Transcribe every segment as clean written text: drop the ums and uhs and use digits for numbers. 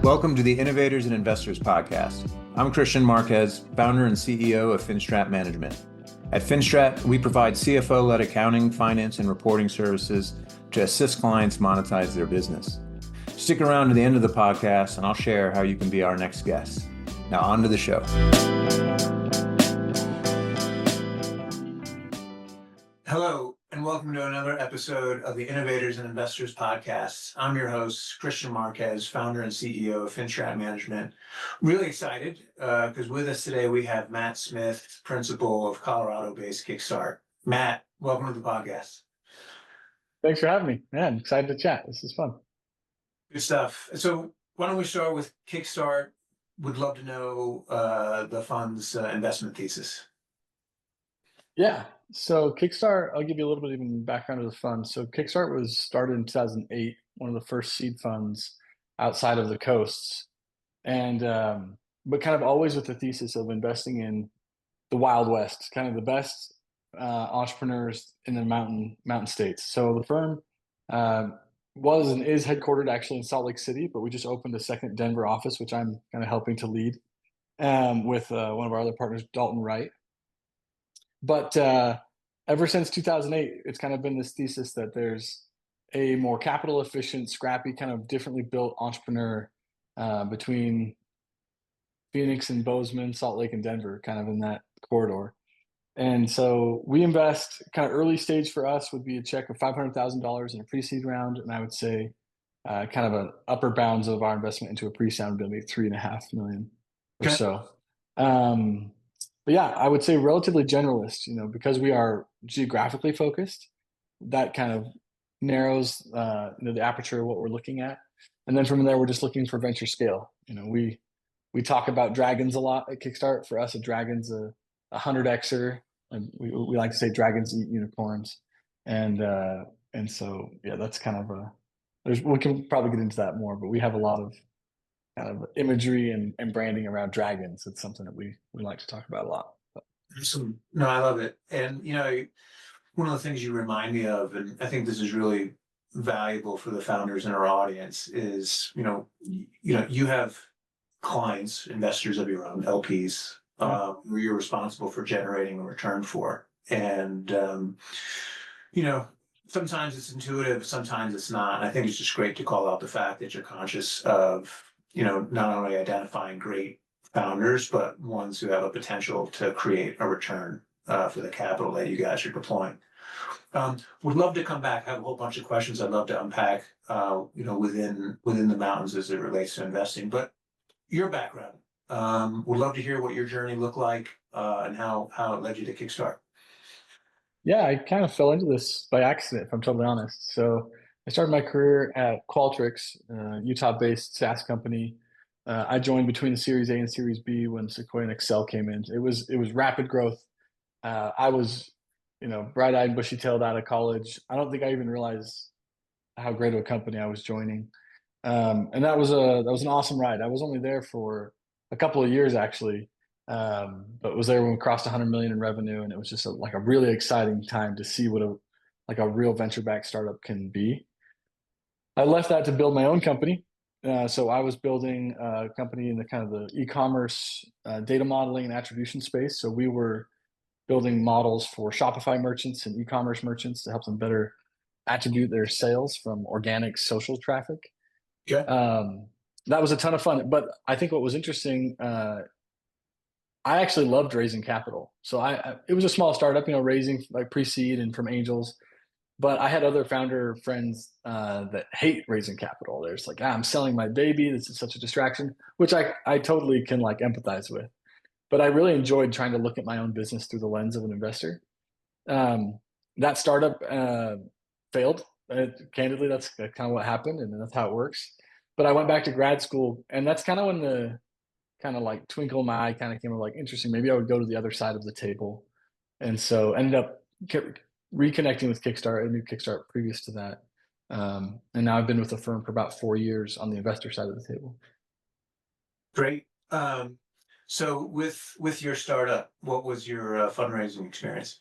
Welcome to the Innovators and Investors Podcast. I'm Kristian Marquez, founder and CEO of Finstrat Management. At Finstrat, we provide CFO-led accounting, finance, and reporting services to assist clients monetize their business. Stick around to the end of the podcast, and I'll share how you can be our next guest. Now, on to the show. Hello, and welcome to another episode of the Innovators and Investors Podcast. I'm your host, Kristian Marquez, founder and CEO of Finstrat Management. Really excited because with us today we have Matt Smith, principal of Colorado-based Kickstart. Matt, welcome to the podcast. Thanks for having me. Man, excited to chat. This is fun. Good stuff. So why don't we start with Kickstart? Would love to know the fund's investment thesis. Yeah. So Kickstart, I'll give you a little bit of even background of the fund. So Kickstart was started in 2008, one of the first seed funds outside of the coasts. And, but kind of always with the thesis of investing in the Wild West, kind of the best entrepreneurs in the mountain states. So the firm was and is headquartered actually in Salt Lake City, but we just opened a second Denver office, which I'm kind of helping to lead with one of our other partners, Dalton Wright. But ever since 2008, it's kind of been this thesis that there's a more capital efficient, scrappy, kind of differently built entrepreneur between Phoenix and Bozeman, Salt Lake and Denver, kind of in that corridor. And so we invest kind of early stage for us would be a check of $500,000 in a pre-seed round. And I would say kind of an upper bounds of our investment into a pre-seed would be $3.5 million or so. But yeah, I would say relatively generalist, because we are geographically focused, that kind of narrows the aperture of what we're looking at. And then from there, we're just looking for venture scale. We talk about dragons a lot at Kickstart. For us, a dragon's a 100xer, and we like to say dragons eat unicorns. And so, yeah, that's kind of we can probably get into that more, but we have a lot of kind of imagery and branding around dragons. It's something that we like to talk about a lot. Awesome. No, I love it. And, one of the things you remind me of, and I think this is really valuable for the founders in our audience is, you have clients, investors of your own, LPs, who you're responsible for generating a return for. And, sometimes it's intuitive, sometimes it's not. I think it's just great to call out the fact that you're conscious of, not only identifying great founders, but ones who have a potential to create a return for the capital that you guys are deploying. Would love to come back. I have a whole bunch of questions I'd love to unpack, within the mountains as it relates to investing. But your background, would love to hear what your journey looked like and how it led you to Kickstart. Yeah, I kind of fell into this by accident, if I'm totally honest. So I started my career at Qualtrics, Utah-based SaaS company. I joined between the Series A and Series B when Sequoia and Excel came in. It was rapid growth. I was, bright-eyed, bushy-tailed out of college. I don't think I even realized how great of a company I was joining. And that was an awesome ride. I was only there for a couple of years actually, but was there when we crossed 100 million in revenue, and it was just a really exciting time to see what a real venture-backed startup can be. I left that to build my own company. So I was building a company in the kind of the e-commerce data modeling and attribution space. So we were building models for Shopify merchants and e-commerce merchants to help them better attribute their sales from organic social traffic. Yeah. That was a ton of fun. But I think what was interesting, I actually loved raising capital. So it was a small startup, raising like pre-seed and from angels. But I had other founder friends that hate raising capital. They're just like, I'm selling my baby. This is such a distraction, which I totally can empathize with. But I really enjoyed trying to look at my own business through the lens of an investor. That startup failed. Candidly, that's kind of what happened, and that's how it works. But I went back to grad school, and that's kind of when the kind of twinkle in my eye kind of came of interesting. Maybe I would go to the other side of the table. And so ended up reconnecting with Kickstart. I knew Kickstart previous to that. And now I've been with the firm for about 4 years on the investor side of the table. Great. So with your startup, what was your fundraising experience?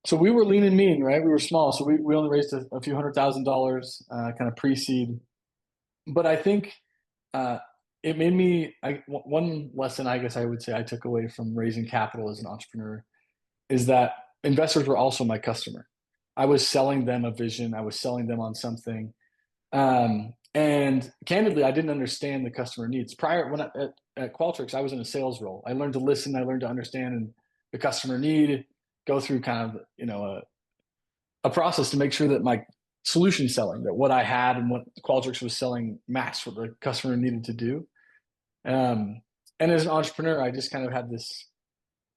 So we were lean and mean, right? We were small. So we only raised a few $100,000 kind of pre-seed. but I think it made me. One lesson I guess I would say I took away from raising capital as an entrepreneur is that investors were also my customer. I was selling them a vision. I was selling them on something. And candidly, I didn't understand the customer needs. Prior, at Qualtrics, I was in a sales role. I learned to listen. I learned to understand the customer need, go through kind of, a process to make sure that my solution selling, that what I had and what Qualtrics was selling matched what the customer needed to do. Um, and as an entrepreneur, I just kind of had this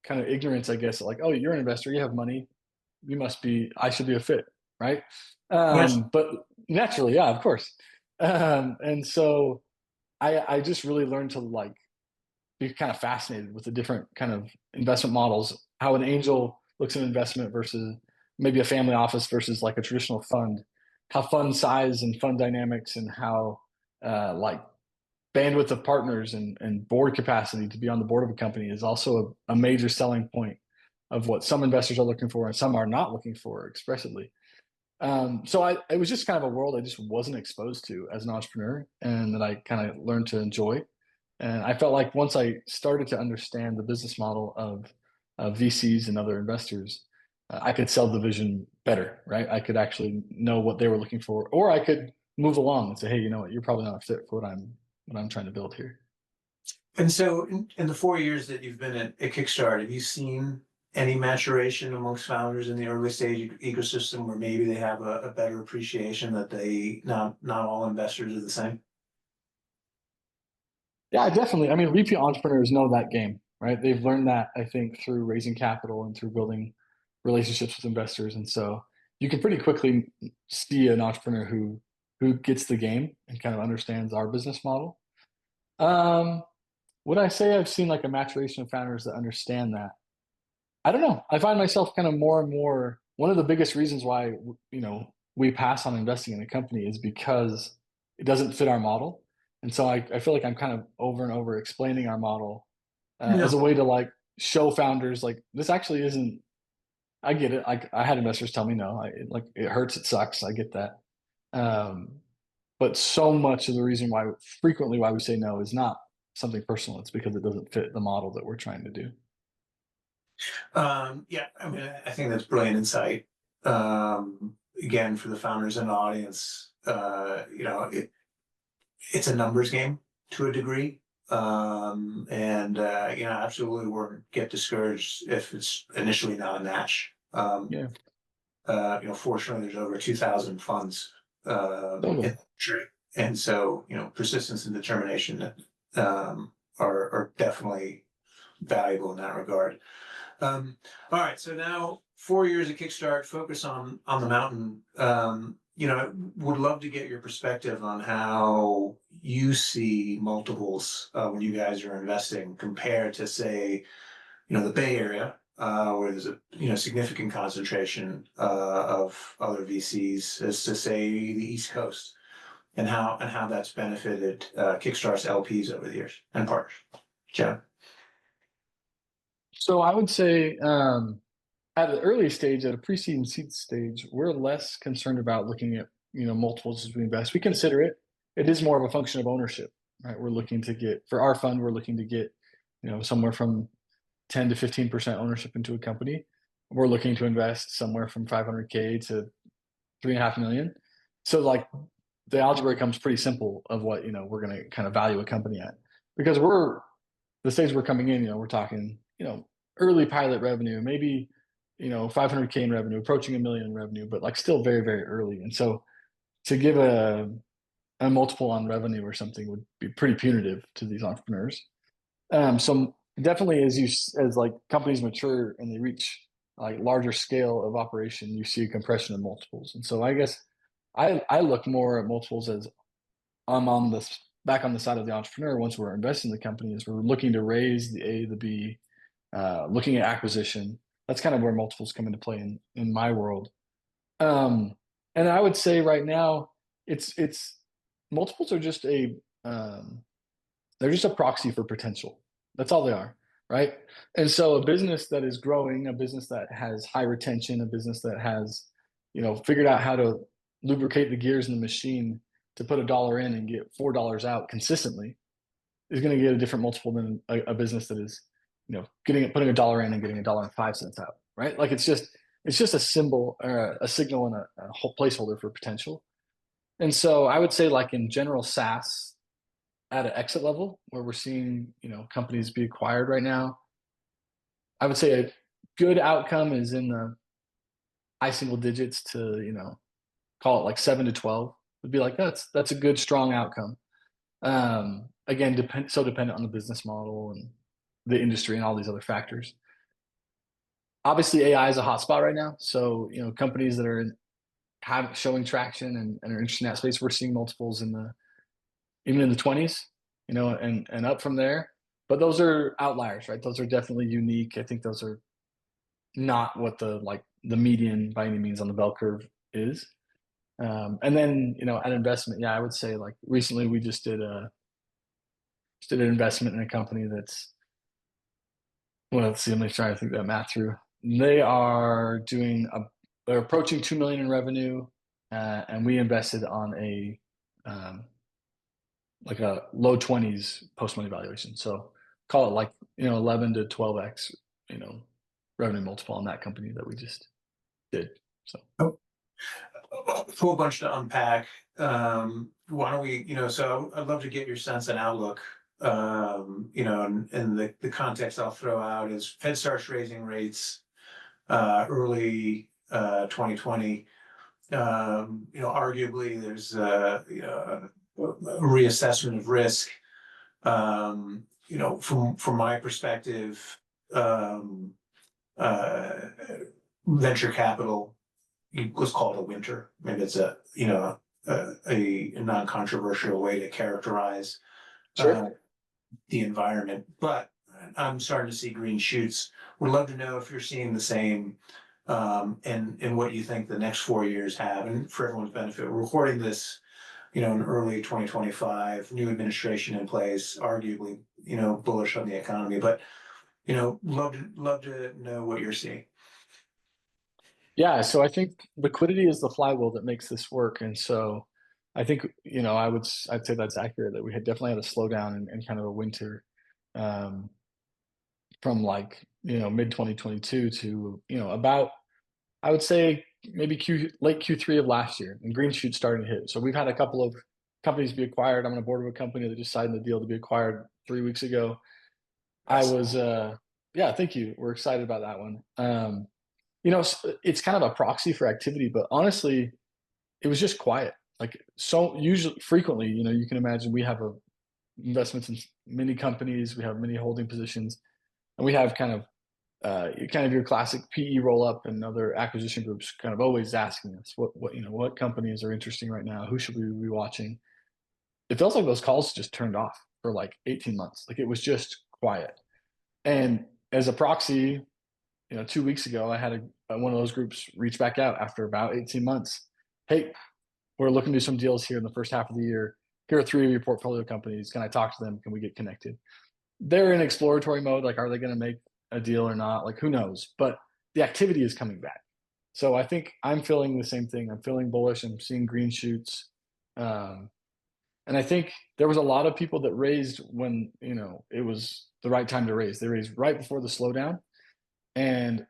kind of ignorance, I guess, like, oh, you're an investor, you have money, I should be a fit, right? Yes. But naturally, yeah, of course. And so I just really learned to like be kind of fascinated with the different kind of investment models, how an angel looks at investment versus maybe a family office versus like a traditional fund, how fund size and fund dynamics and how like bandwidth of partners and board capacity to be on the board of a company is also a major selling point of what some investors are looking for and some are not looking for expressively. It was just kind of a world I just wasn't exposed to as an entrepreneur and that I kind of learned to enjoy. And I felt like once I started to understand the business model of VCs and other investors, I could sell the vision better, right? I could actually know what they were looking for, or I could move along and say, hey, you know what, you're probably not a fit for what I'm trying to build here. And so in the 4 years that you've been at Kickstart, have you seen any maturation amongst founders in the early stage ecosystem where maybe they have a better appreciation that not all investors are the same? Yeah, definitely. I mean, repeat entrepreneurs know that game, right? They've learned that, I think, through raising capital and through building relationships with investors. And so you can pretty quickly see an entrepreneur who gets the game and kind of understands our business model. Um, would I say I've seen like a maturation of founders that understand that? I don't know. I find myself kind of more and more one of the biggest reasons why we pass on investing in a company is because it doesn't fit our model. And so I feel like I'm kind of over and over explaining our model as No. a way to like show founders like this actually isn't. I get it. Like I had investors tell me no. Like it hurts. It sucks. I get that. Um, but so much of the reason why frequently why we say no is not something personal. It's because it doesn't fit the model that we're trying to do. Yeah, I mean, I think that's brilliant insight. Again, for the founders in the audience, it's a numbers game to a degree. And absolutely won't get discouraged if it's initially not a match. Yeah. Fortunately, there's over 2,000 funds in Totally. the country, and so persistence and determination are definitely valuable in that regard. All right, so now 4 years at Kickstart, focus on the mountain. Would love to get your perspective on how you see multiples when you guys are investing compared to, say, the Bay Area, where there's a significant concentration of other VCs, as to say the East Coast, and how that's benefited Kickstart's LPs over the years and partners. Joe. So I would say at an early stage, at a pre-seed and seed stage, we're less concerned about looking at multiples as we invest. We consider it. It is more of a function of ownership, right? We're looking to get for our fund. We're looking to get somewhere from 10 to 15% ownership into a company. We're looking to invest somewhere from 500K to 3.5 million. So like the algebra comes pretty simple of what we're going to kind of value a company at because we're the stage we're coming in. We're talking early pilot revenue, maybe 500K in revenue, approaching 1 million in revenue, but like still very very early. And so to give a multiple on revenue or something would be pretty punitive to these entrepreneurs. So definitely as like companies mature and they reach like larger scale of operation, you see a compression of multiples. And so I guess I look more at multiples as I'm on this back on the side of the entrepreneur once we're investing in the company is we're looking to raise the A, the B, looking at acquisition. That's kind of where multiples come into play in my world. Um, and I would say right now it's multiples are just they're just a proxy for potential. That's all they are, right? And so a business that is growing, a business that has high retention, a business that has, figured out how to lubricate the gears in the machine, to put $1 in and get $4 out consistently is going to get a different multiple than a business that is, putting $1 in and getting $1.05 out, right? Like it's just a symbol or a signal and a whole placeholder for potential. And so I would say, like in general SaaS at an exit level where we're seeing, companies be acquired right now, I would say a good outcome is in the high single digits to, call it like 7 to 12 would be like, that's a good, strong outcome. Again, dependent on the business model and the industry and all these other factors. Obviously AI is a hot spot right now. So, companies that are showing traction and are interested in that space, we're seeing multiples even in the 20s, and up from there. But those are outliers, right? Those are definitely unique. I think those are not what the median by any means on the bell curve is. And then, at investment, yeah, I would say like recently we just did an investment in a company that's, well, let's see, I'm trying to think that math through. They're approaching 2 million in revenue, and we invested on like a low 20s post money valuation. So call it like 11 to 12x revenue multiple on that company that we just did. So a whole bunch to unpack. Why don't we, so I'd love to get your sense and outlook. And the context I'll throw out is Fed starts raising rates early 2020. Arguably there's a reassessment of risk. From my perspective, venture capital, let's call it a winter. Maybe it's a non-controversial way to characterize sure. The environment, but I'm starting to see green shoots. Would love to know if you're seeing the same, and what you think the next 4 years have. And for everyone's benefit, we're recording this, in early 2025, new administration in place, arguably, bullish on the economy, but, love to know what you're seeing. Yeah, so I think liquidity is the flywheel that makes this work. And so I think, I'd say that's accurate, that we had definitely had a slowdown in kind of a winter, from like, mid 2022 to, about, I would say maybe late Q3 of last year, and green shoots starting to hit. So we've had a couple of companies be acquired. I'm on a board of a company that just signed the deal to be acquired 3 weeks ago. I was, yeah, thank you. We're excited about that one. It's kind of a proxy for activity, but honestly, it was just quiet. Like, so usually, frequently, you can imagine we have investments in many companies, we have many holding positions, and we have kind of your classic PE roll up and other acquisition groups kind of always asking us what companies are interesting right now, who should we be watching. It feels like those calls just turned off for like 18 months. Like it was just quiet. And as a proxy, 2 weeks ago, I had one of those groups reach back out after about 18 months. Hey, we're looking to do some deals here in the first half of the year. Here are 3 of your portfolio companies. Can I talk to them? Can we get connected? They're in exploratory mode. Like, are they going to make a deal or not? Like, who knows? But the activity is coming back. So I think I'm feeling the same thing. I'm feeling bullish. I'm seeing green shoots. And I think there was a lot of people that raised when, it was the right time to raise. They raised right before the slowdown. And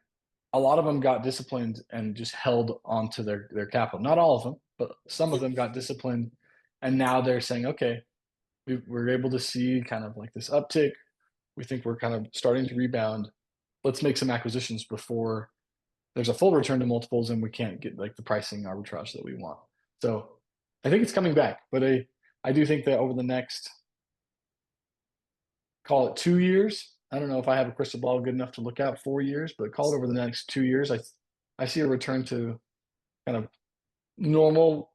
a lot of them got disciplined and just held onto their capital. Not all of them, but some of them got disciplined. And now they're saying, okay, we're able to see kind of like this uptick. We think we're kind of starting to rebound. Let's make some acquisitions before there's a full return to multiples and we can't get like the pricing arbitrage that we want. So I think it's coming back, but I do think that over the next, call it 2 years, I don't know if I have a crystal ball good enough to look out 4 years, but call it over the next 2 years, I see a return to kind of normal.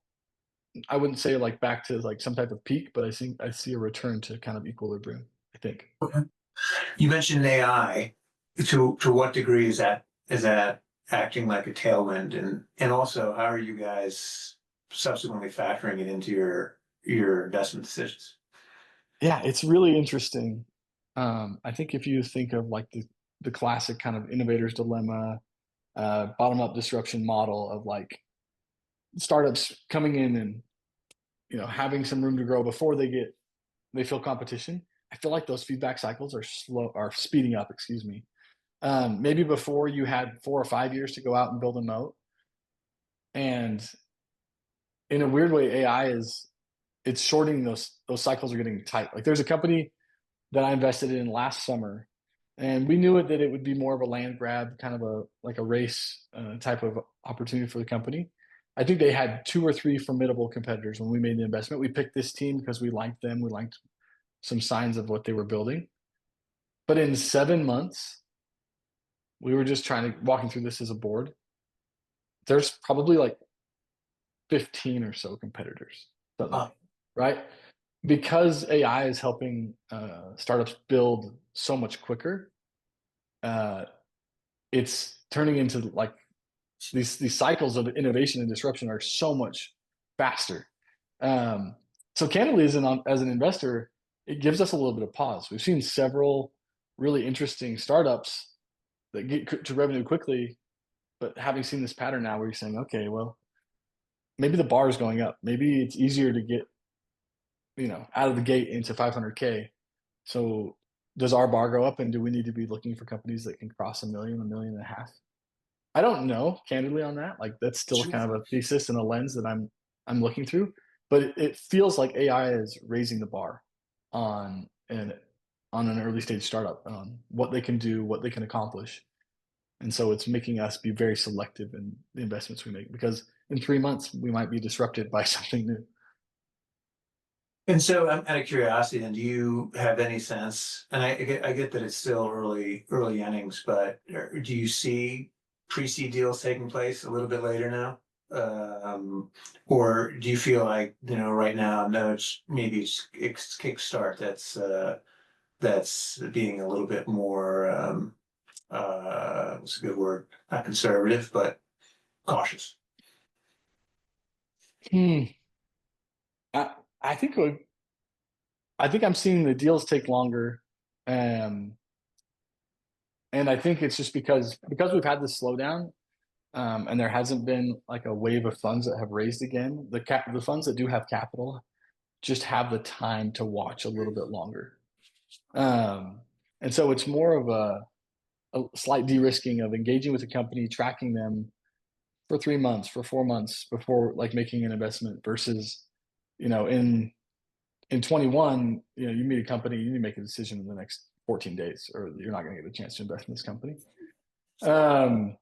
I wouldn't say like back to like some type of peak, but I see a return to kind of equilibrium, I think. Okay. You mentioned AI. To what degree is that acting like a tailwind, and also how are you guys subsequently factoring it into your investment decisions? Yeah, it's really interesting. I think if you think of like the classic kind of innovator's dilemma, bottom up disruption model of like startups coming in and having some room to grow before they feel competition. I feel like those feedback cycles are speeding up, excuse me. Maybe before you had 4 or 5 years to go out and build a moat. And in a weird way, it's shorting those cycles are getting tight. Like there's a company that I invested in last summer, and we knew that it would be more of a land grab, kind of a race type of opportunity for the company. I think they had 2 or 3 formidable competitors when we made the investment. We picked this team because we liked them. We liked some signs of what they were building. But in 7 months, we were just walking through this as a board. There's probably like 15 or so competitors suddenly, right? Because AI is helping startups build so much quicker. It's turning into like these cycles of innovation and disruption are so much faster. So candidly, as an investor, it gives us a little bit of pause. We've seen several really interesting startups that get to revenue quickly, but having seen this pattern now where you're saying, okay, well, maybe the bar is going up. Maybe it's easier to get, out of the gate into 500K. So does our bar go up, and do we need to be looking for companies that can cross a million, 1.5 million? I don't know, candidly, on that. Like that's still kind of a thesis and a lens that I'm looking through. But it feels like AI is raising the bar on an early stage startup, on what they can do, what they can accomplish. And so it's making us be very selective in the investments we make, because in 3 months we might be disrupted by something new. And so I'm out of curiosity, then, do you have any sense, and I get that it's still early innings, but do you see pre-seed deals taking place a little bit later now? Or do you feel like, right now, no, it's Kickstart that's being a little bit more, what's a good word? Not conservative, but cautious. Hmm. I think I'm seeing the deals take longer, and I think it's just because we've had this slowdown, and there hasn't been like a wave of funds that have raised again. The funds that do have capital just have the time to watch a little bit longer, and so it's more of a slight de-risking of engaging with the company, tracking them for 3 months, for 4 months before like making an investment, versus in 21, you meet a company, you need to make a decision in the next 14 days, or you're not going to get a chance to invest in this company. And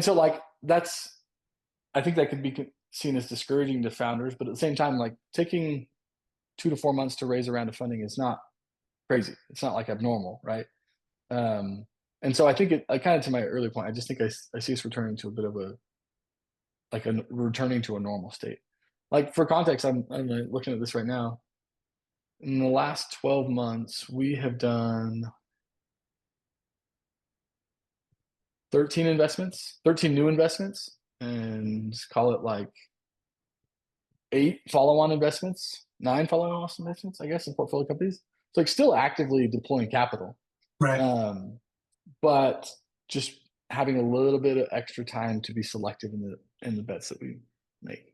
so like I think that could be seen as discouraging to founders, but at the same time, like taking 2 to 4 months to raise a round of funding is not crazy. It's not like abnormal, right? And so I think kind of to my earlier point, I just think I see us returning to a bit of returning to a normal state. Like for context, I'm looking at this right now. In the last 12 months, we have done 13 new investments, and call it like 8 follow-on investments, 9 follow-on investments, I guess, in portfolio companies. So like still actively deploying capital. Right. But just having a little bit of extra time to be selective in the bets that we make.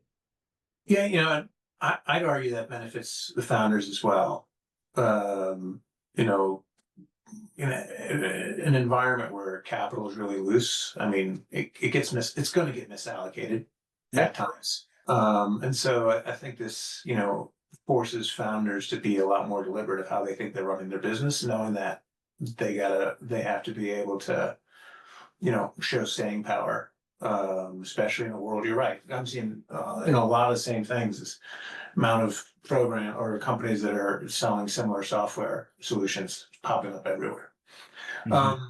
Yeah, I'd argue that benefits the founders as well. Um, you know, in an environment where capital is really loose, I mean, it's going to get misallocated at times. And so I think this, forces founders to be a lot more deliberate of how they think they're running their business, knowing that they have to be able to, show staying power. Especially in the world, you're right. I'm seeing a lot of the same things. This amount of program or companies that are selling similar software solutions popping up everywhere. Mm-hmm.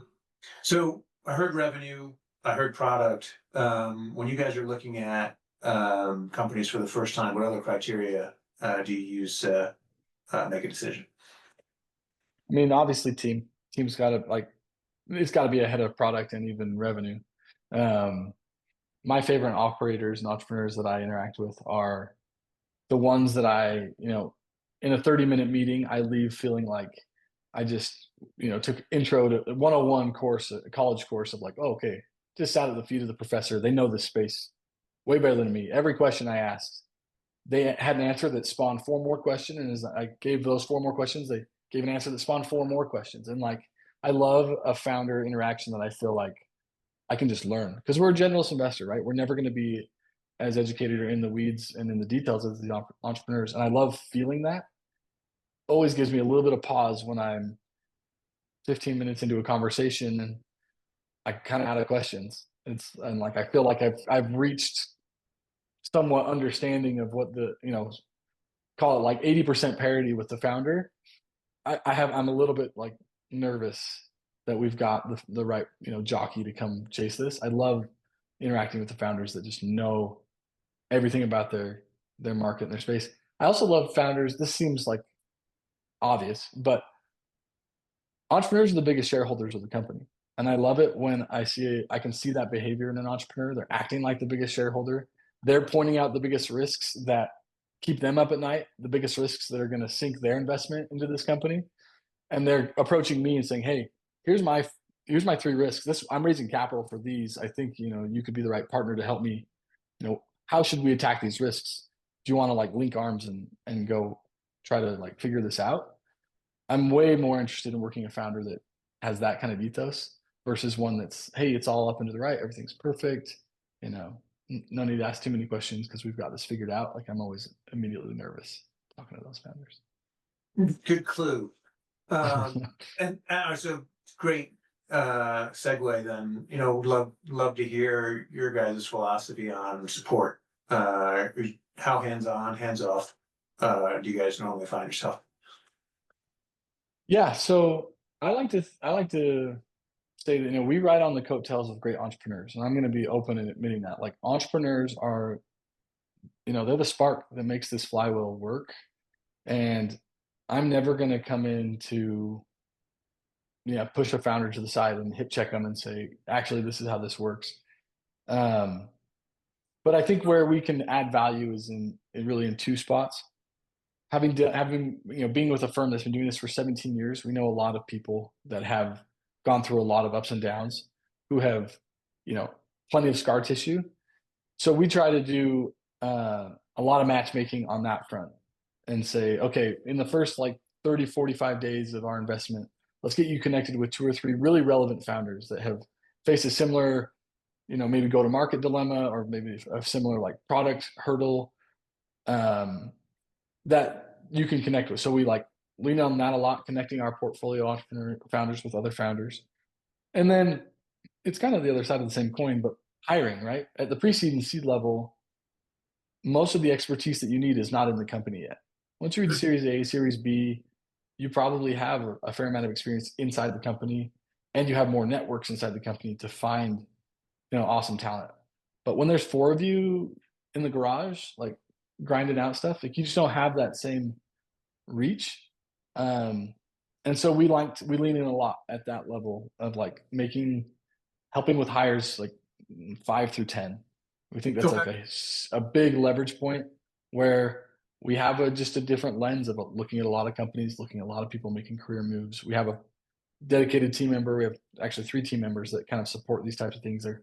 So I heard revenue, I heard product. When you guys are looking at companies for the first time, what other criteria do you use to make a decision? I mean, obviously, team's got to it's got to be ahead of product and even revenue. My favorite operators and entrepreneurs that I interact with are the ones that in a 30-minute meeting, I leave feeling like I just, took intro to 101 course, a college course of like, oh, okay, just sat at the feet of the professor. They know this space way better than me. Every question I asked, they had an answer that spawned four more questions. And as I gave those four more questions, they gave an answer that spawned four more questions. And like, I love a founder interaction that I feel like I can just learn, because we're a generalist investor, right? We're never going to be as educated or in the weeds and in the details as the entrepreneurs. And I love feeling that. Always gives me a little bit of pause when I'm 15 minutes into a conversation and I kind of out of questions. And like, I feel like I've reached somewhat understanding of what the, call it like 80% parity with the founder. I'm a little bit like nervous that we've got the right, jockey to come chase this. I love interacting with the founders that just know everything about their market and their space. I also love founders. This seems like obvious, but entrepreneurs are the biggest shareholders of the company. And I love it when I can see that behavior in an entrepreneur. They're acting like the biggest shareholder. They're pointing out the biggest risks that keep them up at night, the biggest risks that are going to sink their investment into this company. And they're approaching me and saying, "Hey, here's my three risks. I'm raising capital for these. I think, you could be the right partner to help me. How should we attack these risks? Do you want to like link arms and go try to like figure this out?" I'm way more interested in working a founder that has that kind of ethos versus one that's, "Hey, it's all up and to the right. Everything's perfect. No need to ask too many questions because we've got this figured out." Like, I'm always immediately nervous talking to those founders. Good clue. And so great segue then. Love to hear your guys' philosophy on support. How hands-on, hands-off do you guys normally find yourself? Yeah, so I like to say that, we ride on the coattails of great entrepreneurs, and I'm going to be open in admitting that. Like, entrepreneurs are, they're the spark that makes this flywheel work, and I'm never going to come in to, push a founder to the side and hip check them and say, "Actually, this is how this works." Um, but I think where we can add value is really in two spots. Having being with a firm that's been doing this for 17 years, we know a lot of people that have gone through a lot of ups and downs, who have, you know, plenty of scar tissue. So we try to do a lot of matchmaking on that front and say, okay, in the first like 30, 45 days of our investment, let's get you connected with two or three really relevant founders that have faced a similar, maybe go to market dilemma, or maybe a similar like product hurdle, um, that you can connect with. So we like lean on that a lot, connecting our portfolio entrepreneur founders with other founders. And then it's kind of the other side of the same coin, but hiring, right? At the pre-seed and seed level, most of the expertise that you need is not in the company yet. Once you reach Series A, Series B, you probably have a fair amount of experience inside the company, and you have more networks inside the company to find, awesome talent. But when there's four of you in the garage, like grinding out stuff, like you just don't have that same reach. Um, and so we lean in a lot at that level of like helping with hires like 5 through 10. We think that's like Okay. a big leverage point where we have just a different lens of looking at a lot of companies, looking at a lot of people making career moves. We have a dedicated team member. We have actually 3 team members that kind of support these types of things. They're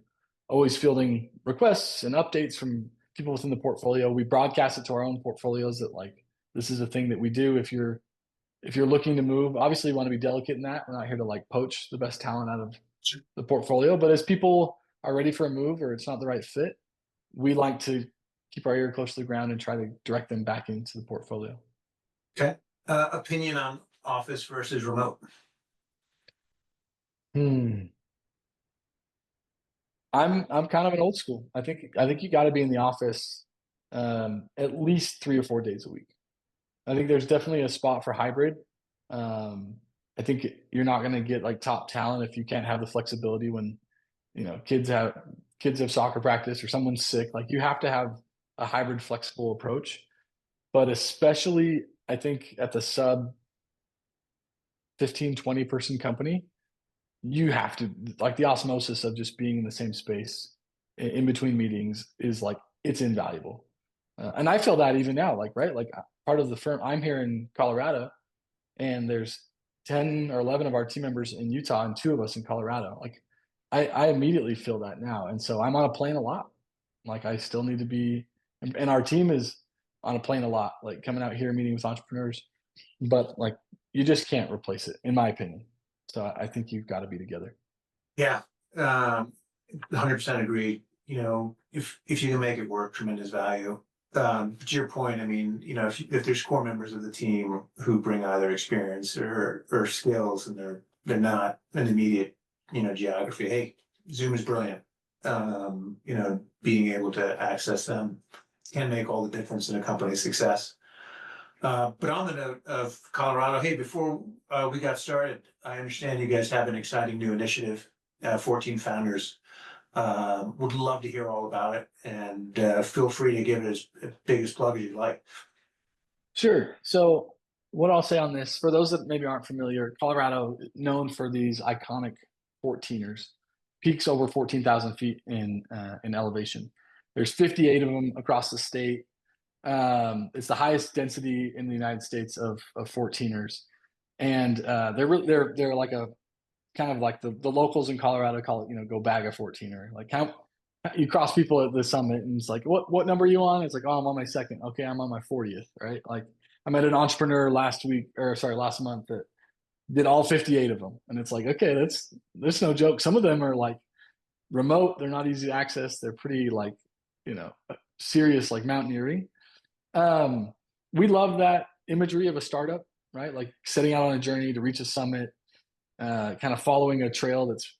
always fielding requests and updates from people within the portfolio. We broadcast it to our own portfolios that like, this is a thing that we do. If you're looking to move, obviously you want to be delicate in that. We're not here to like poach the best talent out of Sure. the portfolio, but as people are ready for a move or it's not the right fit, we like to keep our ear close to the ground and try to direct them back into the portfolio. Okay. Opinion on office versus remote. Hmm. I'm kind of an old school. I think you got to be in the office at least 3 or 4 days a week. I think there's definitely a spot for hybrid. Um, I think you're not going to get like top talent if you can't have the flexibility when kids have soccer practice or someone's sick. Like, you have to have a hybrid, flexible approach. But especially, I think at the sub 15, 20 person company, you have to, like, the osmosis of just being in the same space in between meetings is like, it's invaluable. And I feel that even now, like, right, like part of the firm, I'm here in Colorado, and there's 10 or 11 of our team members in Utah and 2 of us in Colorado. Like, I immediately feel that now. And so I'm on a plane a lot. Like, I still need to be, and our team is on a plane a lot, like coming out here meeting with entrepreneurs, but like you just can't replace it, in my opinion. So I think you've got to be together. Yeah, 100% agree. If you can make it work, tremendous value. To your point, I mean, if there's core members of the team who bring either experience or skills, and they're not an immediate, geography. Hey, Zoom is brilliant. Being able to access them can make all the difference in a company's success. But on the note of Colorado, hey, before we got started, I understand you guys have an exciting new initiative, 14 founders. Would love to hear all about it, and feel free to give it as big a plug as you'd like. Sure. So what I'll say on this, for those that maybe aren't familiar, Colorado known for these iconic 14ers, peaks over 14,000 feet in elevation. There's 58 of them across the state. It's the highest density in the United States of 14ers, and they're like a kind of like the locals in Colorado call it, go bag a 14er. Like how you cross people at the summit and it's like, what number are you on? It's like, oh, I'm on my second. Okay, I'm on my 40th, right? Like I met an entrepreneur last month that did all 58 of them. And it's like, okay, that's no joke. Some of them are like remote, they're not easy to access, they're pretty like, serious like mountaineering. We love that imagery of a startup, right? Like setting out on a journey to reach a summit, kind of following a trail that's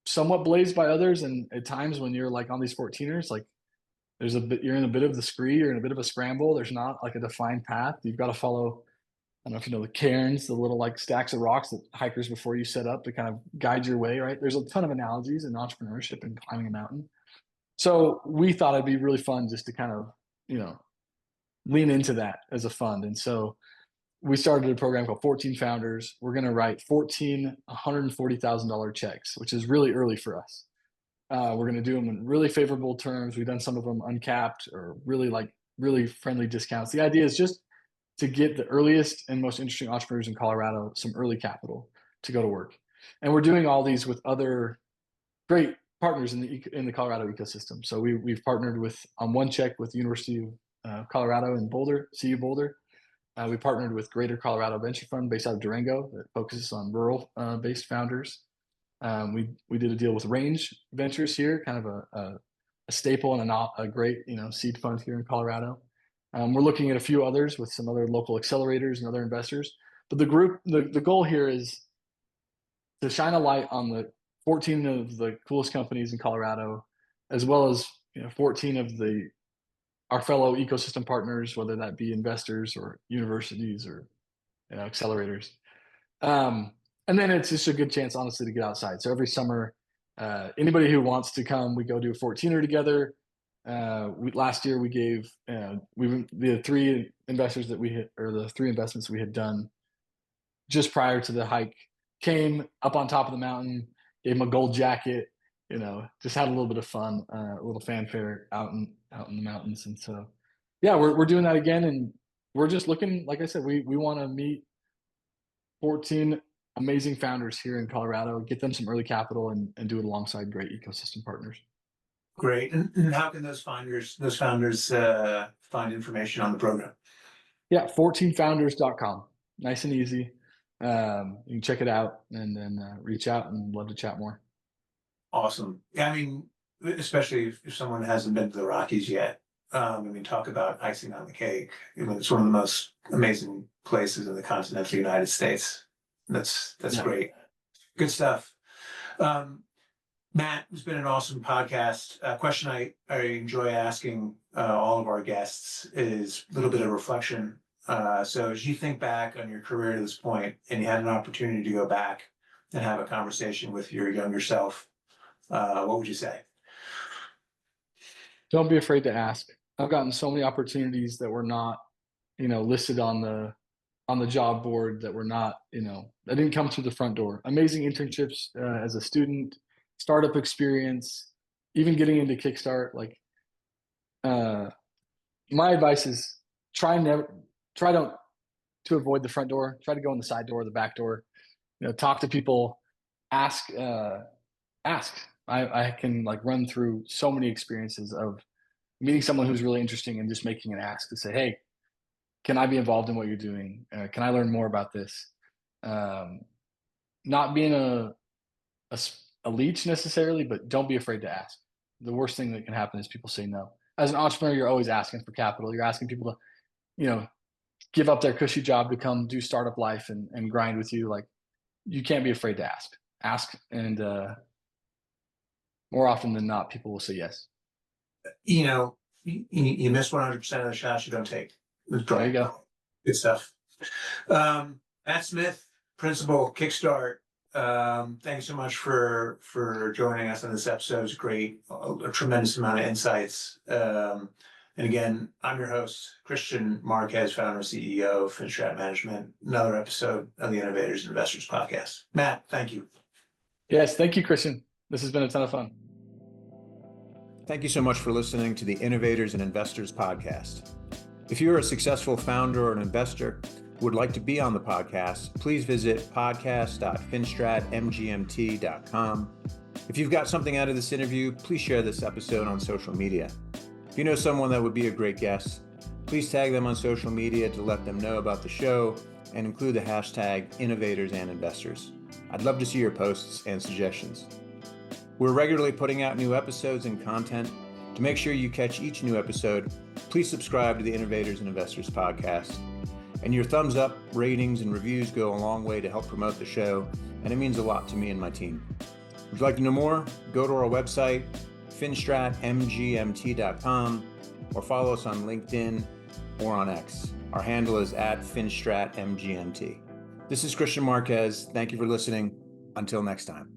somewhat blazed by others. And at times when you're like on these 14ers, like you're in a bit of the scree, you're in a bit of a scramble. There's not like a defined path. You've got to follow, I don't know if you know the cairns, the little like stacks of rocks that hikers before you set up to kind of guide your way, right? There's a ton of analogies in entrepreneurship and climbing a mountain. So we thought it'd be really fun just to kind of, lean into that as a fund. And so we started a program called 14 Founders. We're going to write 14 $140,000 checks, which is really early for us. We're going to do them in really favorable terms. We've done some of them uncapped or really friendly discounts. The idea is just to get the earliest and most interesting entrepreneurs in Colorado some early capital to go to work. And we're doing all these with other great partners in the Colorado ecosystem. So we've partnered with on one check with the University of Colorado in Boulder, CU Boulder. We partnered with Greater Colorado Venture Fund based out of Durango that focuses on rural based founders. We did a deal with Range Ventures here, kind of a staple and a great seed fund here in Colorado. We're looking at a few others with some other local accelerators and other investors. But the goal here is to shine a light on the 14 of the coolest companies in Colorado, as well as 14 of our fellow ecosystem partners, whether that be investors or universities or accelerators. And then it's just a good chance, honestly, to get outside. So every summer, anybody who wants to come, we go do a 14er together. Last year we gave the three investors that we hit, or the three investments we had done just prior to the hike, came up on top of the mountain, gave them a gold jacket, just had a little bit of fun, a little fanfare out in the mountains. And so, yeah, we're doing that again. And we're just looking, like I said, we want to meet 14 amazing founders here in Colorado, get them some early capital and do it alongside great ecosystem partners. Great. And how can those founders find information on the program? Yeah, 14founders.com. Nice and easy. You can check it out and then reach out, and love to chat more. Awesome. Yeah, I mean, especially if someone hasn't been to the Rockies yet. Talk about icing on the cake. It's one of the most amazing places in the continental United States. That's Yeah. great. Good stuff. Matt, it's been an awesome podcast. A question I enjoy asking all of our guests is a little bit of reflection. So as you think back on your career to this point, and you had an opportunity to go back and have a conversation with your younger self, what would you say? Don't be afraid to ask. I've gotten so many opportunities that were not, listed on the job board, that were not, that didn't come through the front door. Amazing internships as a student, startup experience, even getting into Kickstart. Like, my advice is to avoid the front door. Try to go in the side door, the back door. Talk to people, ask. I can like run through so many experiences of meeting someone who's really interesting and just making an ask to say, hey, can I be involved in what you're doing? Can I learn more about this? Not being a leech necessarily, but don't be afraid to ask. The worst thing that can happen is people say no. As an entrepreneur, you're always asking for capital. You're asking people to, give up their cushy job to come do startup life and grind with you. Like, you can't be afraid to ask. Ask, and more often than not, people will say yes. You miss 100% of the shots you don't take. There you go. Good stuff. Matt Smith, principal, Kickstart. Thanks so much for joining us on this episode. It was great, a tremendous amount of insights. And again, I'm your host, Kristian Marquez, founder and CEO of Finstrat Management. Another episode of the Innovators and Investors Podcast. Matt, thank you. Yes, thank you, Kristian. This has been a ton of fun. Thank you so much for listening to the Innovators and Investors Podcast. If you're a successful founder or an investor who would like to be on the podcast, please visit podcast.finstratmgmt.com. If you've got something out of this interview, please share this episode on social media. If you know someone that would be a great guest, please tag them on social media to let them know about the show and include the hashtag Innovators and Investors. I'd love to see your posts and suggestions. We're regularly putting out new episodes and content. To make sure you catch each new episode, please subscribe to the Innovators and Investors Podcast. And your thumbs up, ratings, and reviews go a long way to help promote the show, and it means a lot to me and my team. Would you like to know more? Go to our website, finstratmgmt.com, or follow us on LinkedIn or on X. Our handle is @finstratmgmt. This is Kristian Marquez. Thank you for listening. Until next time.